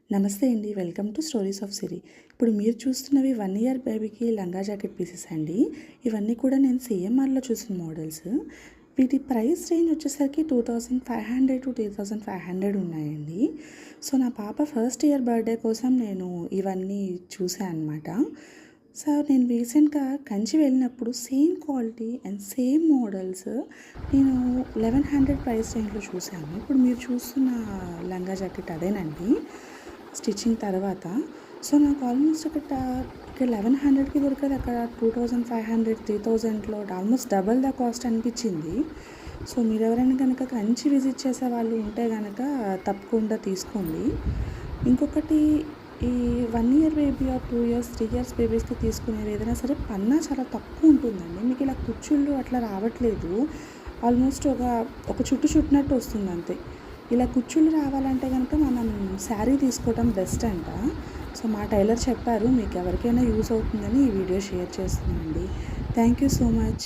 నమస్తే అండి. Welcome to stories of సిరి. ఇప్పుడు మీరు చూస్తున్నవి 1 ఇయర్ బేబీకి లంగా జాకెట్ పీసెస్ అండి. ఇవన్నీ కూడా నేను సిఎంఆర్‌లో చూసిన మోడల్స్. వీటి ప్రైస్ రేంజ్ వచ్చేసరికి 2500 ఉన్నాయండి. సో నా పాప ఫస్ట్ ఇయర్ బర్త్డే కోసం నేను ఇవన్నీ చూసాను అనమాట. సో నేను రీసెంట్గా కంచి వెళ్ళినప్పుడు same quality and same models నేను 1100 ప్రైస్ రేంజ్లో చూశాను. ఇప్పుడు మీరు చూస్తున్న లంగా జాకెట్ అదేనండి స్టిచ్చింగ్ తర్వాత. సో నాకు ఆల్మోస్ట్ ఇక్కడ 1100కి దొరికేది అక్కడ 2500 3000లో ఆల్మోస్ట్ డబల్ ద కాస్ట్ అనిపించింది. సో మీరు ఎవరైనా కనుక కంచి విజిట్ చేసే వాళ్ళు ఉంటే కనుక తప్పకుండా తీసుకోండి. ఇంకొకటి ఈ 1 year baby or 2 years 3 years బేబీస్కి తీసుకునేది ఏదైనా సరే పన్నా చాలా తక్కువ ఉంటుందండి. మీకు ఇలా కుచ్చుళ్ళు అట్లా రావట్లేదు. ఆల్మోస్ట్ ఒక చుట్టు చుట్టినట్టు వస్తుంది అంతే. ఇలా కుచ్చుళ్ళు రావాలంటే కనుక మనం శారీ తీసుకోవడం బెస్ట్ అంట. సో మా టైలర్ చెప్పారు. మీకు ఎవరికైనా యూస్ అవుతుందని ఈ వీడియో షేర్ చేస్తున్నానండి. Thank you so much.